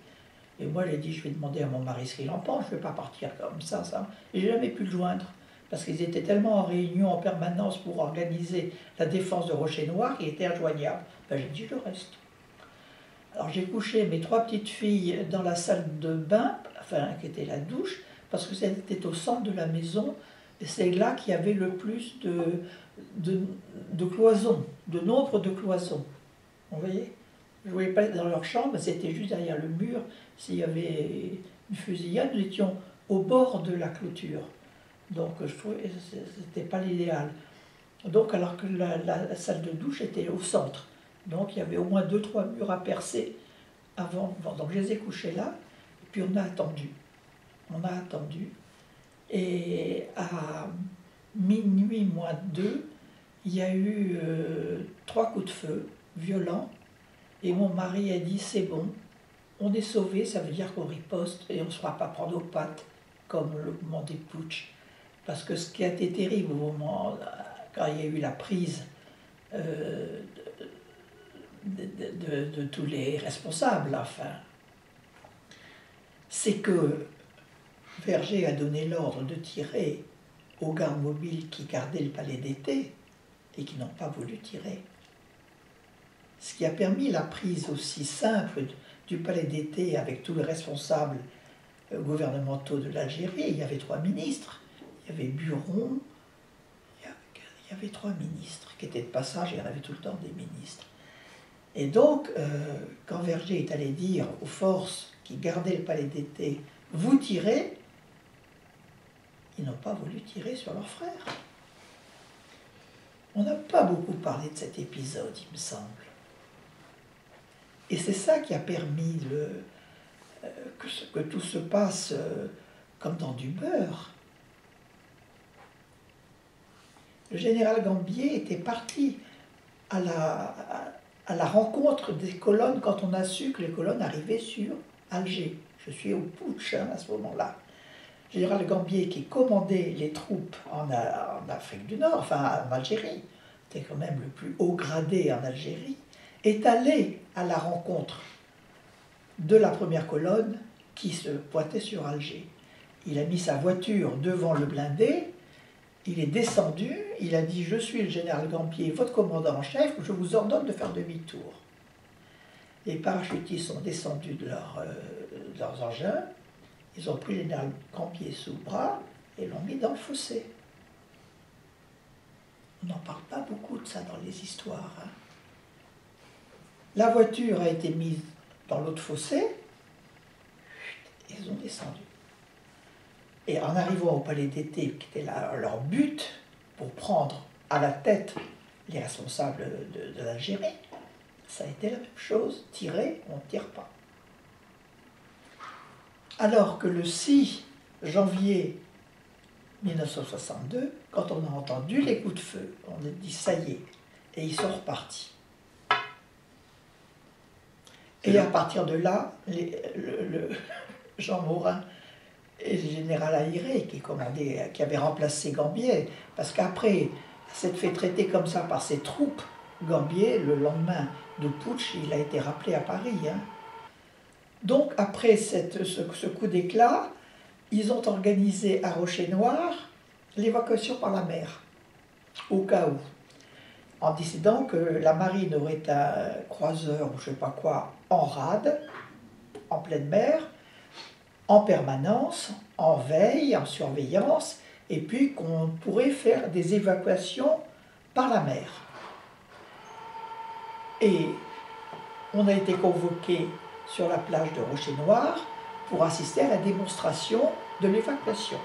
Et moi j'ai dit, je vais demander à mon mari ce qu'il en pense, je ne vais pas partir comme ça. Et je n'ai jamais pu le joindre, parce qu'ils étaient tellement en réunion en permanence pour organiser la défense de Rocher-Noir qu'ils étaient injoignables. Ben, j'ai dit, je reste. Alors j'ai couché mes 3 petites filles dans la salle de bain, enfin qui était la douche, parce que c'était au centre de la maison, et c'est là qu'il y avait le plus de cloisons, de nombre de cloisons. Vous voyez? Je ne voyais pas dans leur chambre, c'était juste derrière le mur. S'il y avait une fusillade, nous étions au bord de la clôture. Donc je trouvais que ce n'était pas l'idéal. Donc alors que la salle de douche était au centre. Donc il y avait au moins 2-3 murs à percer avant. Donc je les ai couchés là, et puis on a attendu. On a attendu. Et à minuit moins 2, il y a eu 3 coups de feu violents. Et mon mari a dit, c'est bon, on est sauvé, ça veut dire qu'on riposte et on ne se fera pas prendre aux pattes, comme le moment des putsch. Parce que ce qui a été terrible au moment, quand il y a eu la prise de tous les responsables, enfin, c'est que Vergé a donné l'ordre de tirer aux gardes mobiles qui gardaient le palais d'été et qui n'ont pas voulu tirer. Ce qui a permis la prise aussi simple du palais d'été avec tous les responsables gouvernementaux de l'Algérie. Il y avait 3 ministres, il y avait Buron, il y avait 3 ministres qui étaient de passage, il y en avait tout le temps des ministres. Et donc, quand Vergé est allé dire aux forces qui gardaient le palais d'été, vous tirez, ils n'ont pas voulu tirer sur leurs frères. On n'a pas beaucoup parlé de cet épisode, il me semble. Et c'est ça qui a permis que tout se passe comme dans du beurre. Le général Gambier était parti à la rencontre des colonnes quand on a su que les colonnes arrivaient sur Alger. Je suis au putsch à ce moment-là. Le général Gambier, qui commandait les troupes en Afrique du Nord, enfin en Algérie, c'était quand même le plus haut gradé en Algérie, est allé à la rencontre de la première colonne qui se pointait sur Alger. Il a mis sa voiture devant le blindé, il est descendu, il a dit « Je suis le général Gambier, votre commandant en chef, je vous ordonne de faire demi-tour ». Les parachutistes sont descendus de leurs engins, ils ont pris le général Gambier sous le bras et l'ont mis dans le fossé. On n'en parle pas beaucoup de ça dans les histoires. Hein. La voiture a été mise dans l'autre fossé, et ils ont descendu. Et en arrivant au palais d'été, qui était leur but pour prendre à la tête les responsables de l'Algérie, ça a été la même chose, tirer, on ne tire pas. Alors que le 6 janvier 1962, quand on a entendu les coups de feu, on a dit ça y est, et ils sont repartis. Et à partir de là, Jean Morin et le général Ayré, qui avait remplacé Gambier, parce qu'après s'être fait traiter comme ça par ses troupes, Gambier, le lendemain de putsch, il a été rappelé à Paris. Hein. Donc après ce coup d'éclat, ils ont organisé à Rocher-Noir l'évacuation par la mer, au cas où, en décidant que la marine aurait un croiseur ou je ne sais pas quoi en rade, en pleine mer, en permanence, en veille, en surveillance, et puis qu'on pourrait faire des évacuations par la mer. Et on a été convoqué sur la plage de Rocher-Noir pour assister à la démonstration de l'évacuation.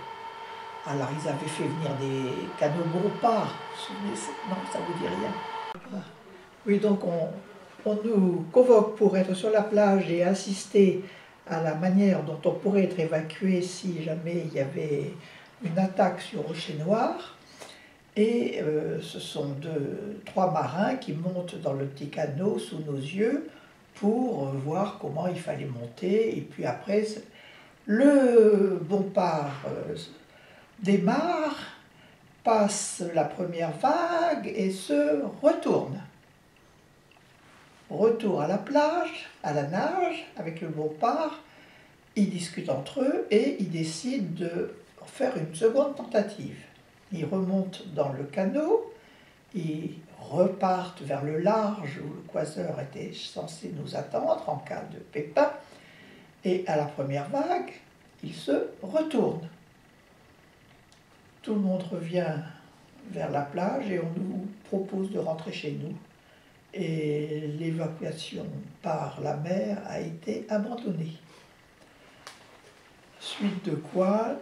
Alors ils avaient fait venir des canots Bompard, non, ça ne vous dit rien. Oui, donc on nous convoque pour être sur la plage et assister à la manière dont on pourrait être évacué si jamais il y avait une attaque sur Rocher-Noir. Et ce sont 3 marins qui montent dans le petit canot sous nos yeux pour voir comment il fallait monter. Et puis après, le Bompard démarre, passe la première vague et se retourne. Retour à la plage, à la nage, avec le Bompard. Ils discutent entre eux et ils décident de faire une seconde tentative. Ils remontent dans le canot, ils repartent vers le large où le croiseur était censé nous attendre en cas de pépin, et à la première vague, ils se retournent. Tout le monde revient vers la plage et on nous propose de rentrer chez nous. Et l'évacuation par la mer a été abandonnée. Suite de quoi,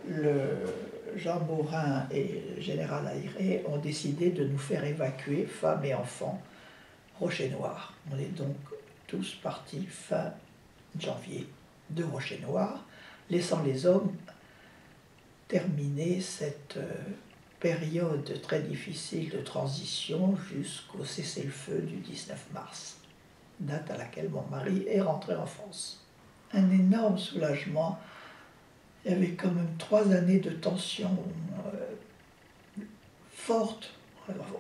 Jean Morin et le général Ayré ont décidé de nous faire évacuer, femmes et enfants, Rocher-Noir. On est donc tous partis fin janvier de Rocher-Noir, laissant les hommes terminer cette période très difficile de transition jusqu'au cessez-le-feu du 19 mars. date à laquelle mon mari est rentré en France. Un énorme soulagement. Il y avait quand même 3 années de tension fortes,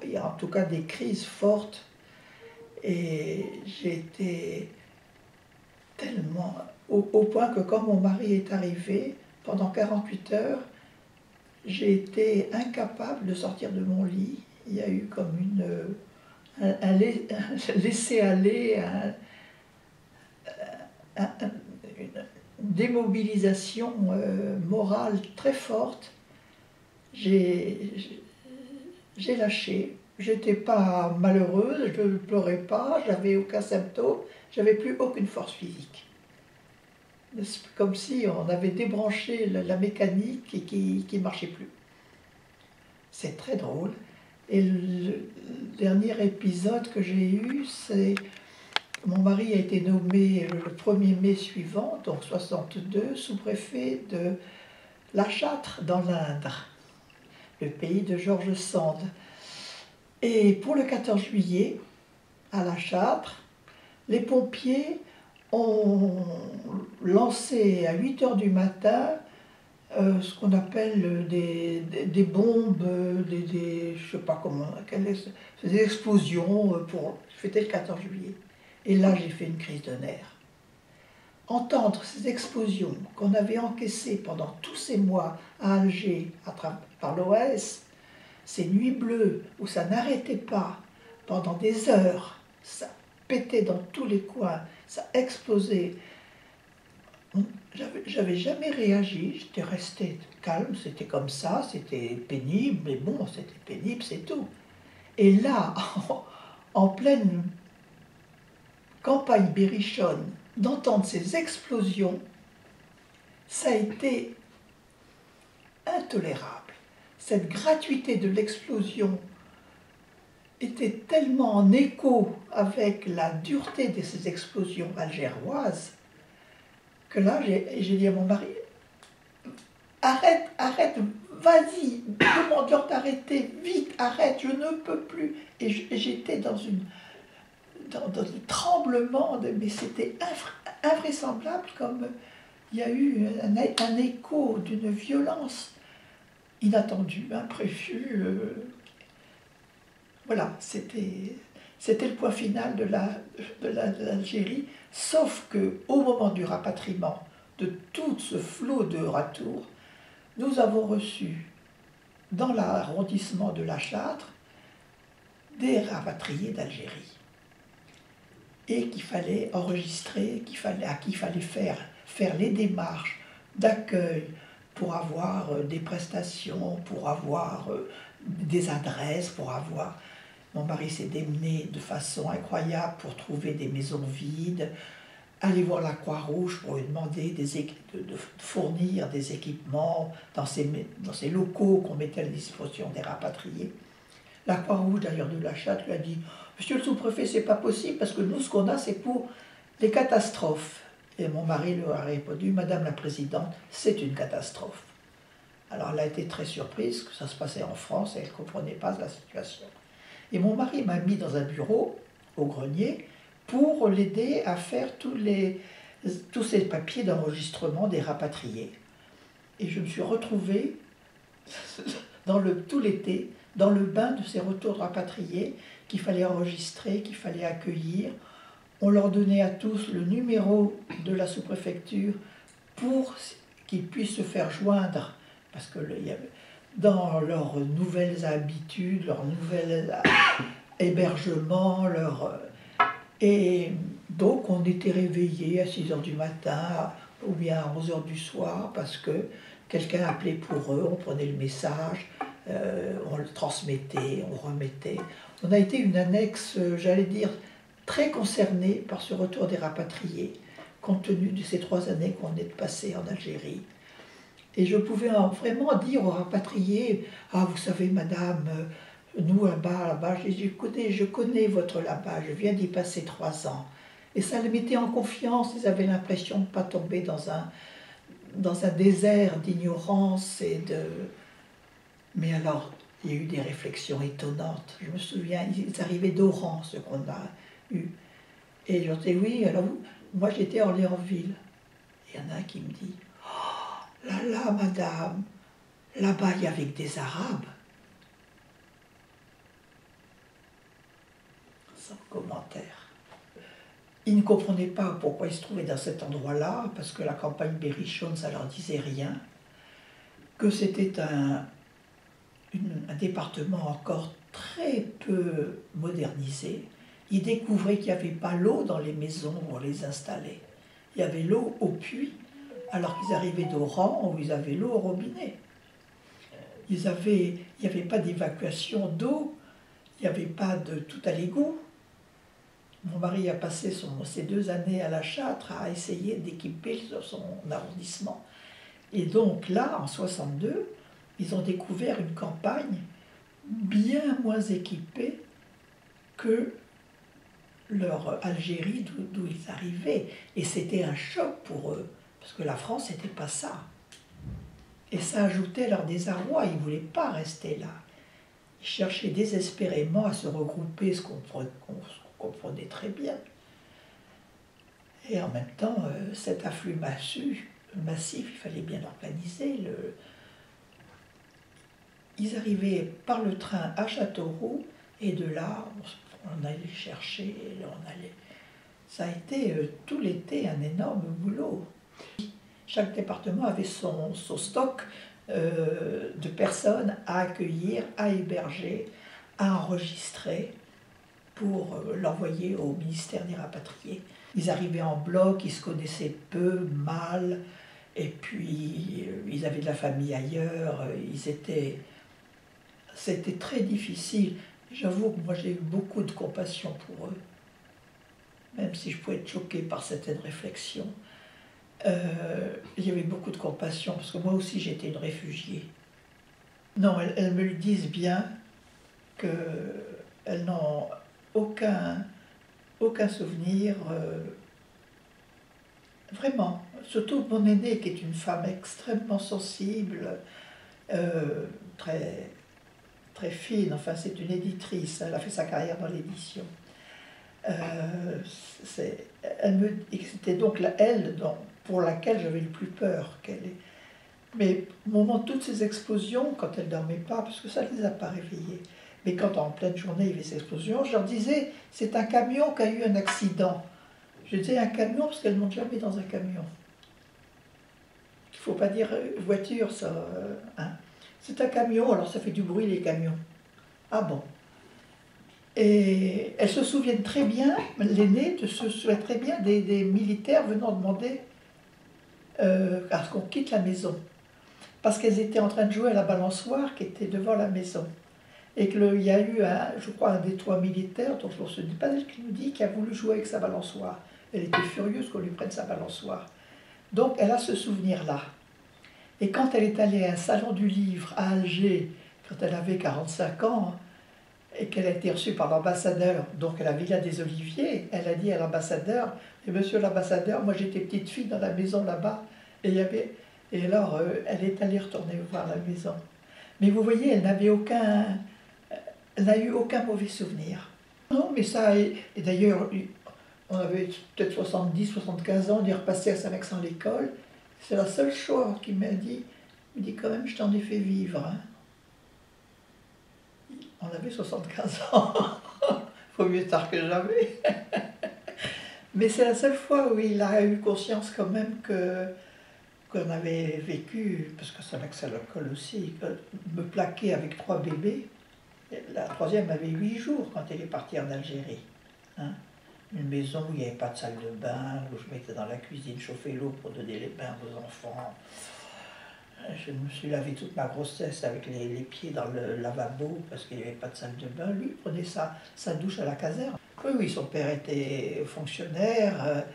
il y a en tout cas des crises fortes, et j'ai été tellement... Au point que quand mon mari est arrivé, pendant 48 heures, j'ai été incapable de sortir de mon lit. Il y a eu comme un laisser-aller, une démobilisation morale très forte. J'ai lâché. J'étais pas malheureuse, je ne pleurais pas, j'avais aucun symptôme, j'avais plus aucune force physique. C'est comme si on avait débranché la mécanique et qui ne marchait plus. C'est très drôle. Et le dernier épisode que j'ai eu, c'est mon mari a été nommé le 1er mai suivant, donc 62, sous-préfet de La Châtre dans l'Indre, le pays de George Sand. Et pour le 14 juillet, à La Châtre, les pompiers ont lancé à 8 heures du matin ce qu'on appelle des bombes, je ne sais pas comment, des explosions pour fêter le 14 juillet. Et là, j'ai fait une crise de nerfs. Entendre ces explosions qu'on avait encaissées pendant tous ces mois à Alger, par l'OAS, ces nuits bleues où ça n'arrêtait pas pendant des heures, ça pétait dans tous les coins, ça explosait. J'avais jamais réagi, j'étais restée calme, c'était comme ça, c'était pénible, mais bon, c'était pénible, c'est tout. Et là, en pleine campagne berrichonne, d'entendre ces explosions, ça a été intolérable. Cette gratuité de l'explosion était tellement en écho avec la dureté de ces explosions algéroises que là, j'ai dit à mon mari, arrête, arrête, vas-y, demande-leur d'arrêter, vite, arrête, je ne peux plus. Et j'étais dans un tremblement, mais c'était invraisemblable, comme il y a eu un écho d'une violence inattendue, imprévue. Voilà, c'était le point final de l'Algérie, sauf qu'au moment du rapatriement de tout ce flot de ratours, nous avons reçu dans l'arrondissement de La Châtre des rapatriés d'Algérie et qu'il fallait enregistrer, à qui il fallait faire les démarches d'accueil pour avoir des prestations, pour avoir des adresses, pour avoir... Mon mari s'est démené de façon incroyable pour trouver des maisons vides, aller voir la Croix-Rouge pour lui demander de fournir des équipements dans ces locaux qu'on mettait à la disposition des rapatriés. La Croix-Rouge, d'ailleurs, de La Châtre, lui a dit « Monsieur le sous-préfet, c'est pas possible parce que nous, ce qu'on a, c'est pour les catastrophes. » Et mon mari lui a répondu « Madame la Présidente, c'est une catastrophe. » Alors elle a été très surprise que ça se passait en France et elle ne comprenait pas la situation. Et mon mari m'a mis dans un bureau, au grenier, pour l'aider à faire tous ces papiers d'enregistrement des rapatriés. Et je me suis retrouvée tout l'été dans le bain de ces retours de rapatriés qu'il fallait enregistrer, qu'il fallait accueillir. On leur donnait à tous le numéro de la sous-préfecture pour qu'ils puissent se faire joindre, parce que dans leurs nouvelles habitudes, leurs nouveaux hébergements, et donc on était réveillés à 6 h du matin ou bien à 11 h du soir parce que quelqu'un appelait pour eux, on prenait le message, on le transmettait, on remettait. On a été une annexe, j'allais dire, très concernée par ce retour des rapatriés, compte tenu de ces 3 années qu'on est passées en Algérie. Et je pouvais vraiment dire aux rapatriés, « Ah, vous savez, madame, nous là-bas, je connais votre là-bas, je viens d'y passer 3 ans. » Et ça les mettait en confiance, ils avaient l'impression de ne pas tomber dans un désert d'ignorance et de... Mais alors, il y a eu des réflexions étonnantes. Je me souviens, ils arrivaient d'Oran, ce qu'on a eu. Et je dis oui, alors moi j'étais à Orléansville. Il y en a un qui me dit, oh, là là madame, là-bas il y avait que des Arabes. Sans commentaire. Ils ne comprenaient pas pourquoi ils se trouvaient dans cet endroit-là, parce que la campagne berrichonne, ça leur disait rien, que c'était un département encore très peu modernisé. Ils découvraient qu'il n'y avait pas l'eau dans les maisons où on les installait. Il y avait l'eau au puits, alors qu'ils arrivaient d'Oran où ils avaient l'eau au robinet. Il n'y avait pas d'évacuation d'eau, il n'y avait pas de tout à l'égout. Mon mari a passé ses 2 années à La Châtre à essayer d'équiper son arrondissement. Et donc là, en 62, ils ont découvert une campagne bien moins équipée que leur Algérie d'où ils arrivaient. Et c'était un choc pour eux, parce que la France n'était pas ça. Et ça ajoutait leur désarroi, ils ne voulaient pas rester là. Ils cherchaient désespérément à se regrouper, ce qu'on comprenait très bien. Et en même temps, cet afflux massif, il fallait bien l'organiser. Ils arrivaient par le train à Châteauroux, et de là, on allait chercher, et on allait... Ça a été tout l'été un énorme boulot. Chaque département avait son stock de personnes à accueillir, à héberger, à enregistrer pour l'envoyer au ministère des Rapatriés. Ils arrivaient en bloc, ils se connaissaient peu, mal, et puis ils avaient de la famille ailleurs, c'était très difficile. J'avoue que moi j'ai eu beaucoup de compassion pour eux, même si je pouvais être choquée par certaines réflexions. Il y avait beaucoup de compassion, parce que moi aussi j'étais une réfugiée. Non, elles me le disent bien, qu'elles n'ont aucun souvenir, vraiment. Surtout mon aînée, qui est une femme extrêmement sensible, très, très fine, enfin c'est une éditrice, elle a fait sa carrière dans l'édition. C'était donc elle pour laquelle j'avais le plus peur. Mais au moment de toutes ces explosions, quand elle ne dormait pas, parce que ça ne les a pas réveillées, mais quand en pleine journée il y avait ces explosions, je leur disais, c'est un camion qui a eu un accident. Je disais un camion parce qu'elles ne montent jamais dans un camion. Il ne faut pas dire voiture, ça. Hein. C'est un camion, alors ça fait du bruit les camions. Ah bon. Et elles se souviennent très bien, l'aînée se souvient très bien des militaires venant demander à ce qu'on quitte la maison. Parce qu'elles étaient en train de jouer à la balançoire qui était devant la maison. Et qu'il y a eu, je crois, un des 3 militaires, dont je ne se dis pas elle qui nous dit, qui a voulu jouer avec sa balançoire. Elle était furieuse qu'on lui prenne sa balançoire. Donc elle a ce souvenir-là. Et quand elle est allée à un salon du livre à Alger, quand elle avait 45 ans, et qu'elle a été reçue par l'ambassadeur, donc à la Villa des Oliviers, elle a dit à l'ambassadeur, et monsieur l'ambassadeur, moi j'étais petite fille dans la maison là-bas, et alors elle est allée retourner voir la maison. Mais vous voyez, elle n'a eu aucun mauvais souvenir. Non, mais ça, et d'ailleurs, on avait peut-être 70, 75 ans, on est repassé à Saint-Maxent l'école, c'est la seule chose qu'il m'a dit, il me dit quand même, je t'en ai fait vivre. Hein. On avait 75 ans, faut mieux tard que jamais. Mais c'est la seule fois où il a eu conscience quand même qu'on avait vécu, parce que ça à l'école aussi, me plaquer avec 3 bébés. La troisième avait 8 jours quand elle est partie en Algérie. Hein. Une maison où il n'y avait pas de salle de bain, où je mettais dans la cuisine chauffer l'eau pour donner les bains aux enfants. Je me suis lavé toute ma grossesse avec les pieds dans le lavabo parce qu'il n'y avait pas de salle de bain. Lui, il prenait sa douche à la caserne. Oui, oui, son père était fonctionnaire.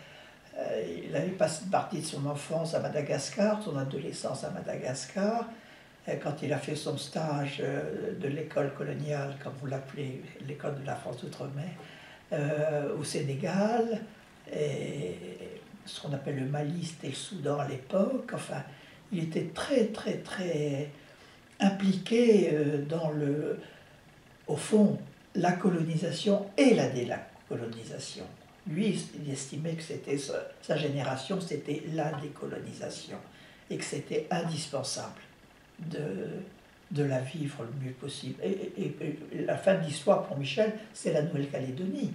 Il avait passé une partie de son enfance à Madagascar, son adolescence à Madagascar. Quand il a fait son stage de l'école coloniale, comme vous l'appelez, l'école de la France d'outre-mer, au Sénégal, et ce qu'on appelle le Mali, c'était le Soudan à l'époque. Enfin, il était très, très, très impliqué dans au fond, la colonisation et la décolonisation. Lui, il estimait que c'était sa génération, c'était la décolonisation et que c'était indispensable de la vivre le mieux possible. Et la fin de l'histoire pour Michel, c'est la Nouvelle-Calédonie.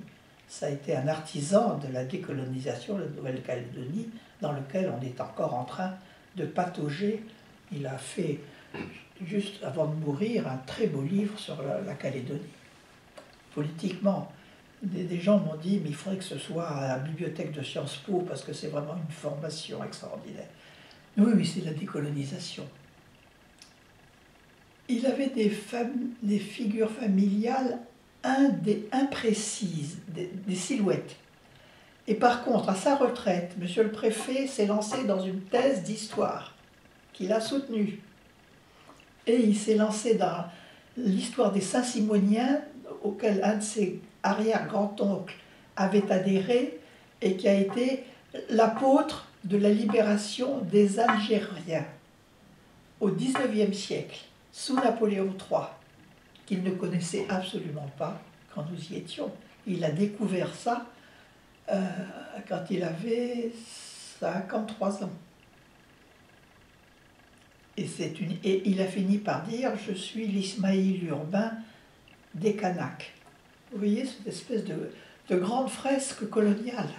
Ça a été un artisan de la décolonisation de la Nouvelle-Calédonie, dans lequel on est encore en train de patauger. Il a fait, juste avant de mourir, un très beau livre sur la Calédonie. Politiquement, des gens m'ont dit, mais il faudrait que ce soit à la bibliothèque de Sciences Po, parce que c'est vraiment une formation extraordinaire. Oui, oui, c'est la décolonisation. Il avait des figures familiales imprécises, des silhouettes. Et par contre, à sa retraite, monsieur le préfet s'est lancé dans une thèse d'histoire qu'il a soutenue. Et il s'est lancé dans l'histoire des Saint-Simoniens, auquel un de ses arrière-grands-oncles avait adhéré et qui a été l'apôtre de la libération des Algériens au XIXe siècle, sous Napoléon III, qu'il ne connaissait absolument pas quand nous y étions. Il a découvert ça quand il avait 53 ans. Et il a fini par dire « Je suis l'Ismaïl urbain des Kanaks ». Vous voyez cette espèce de grande fresque coloniale.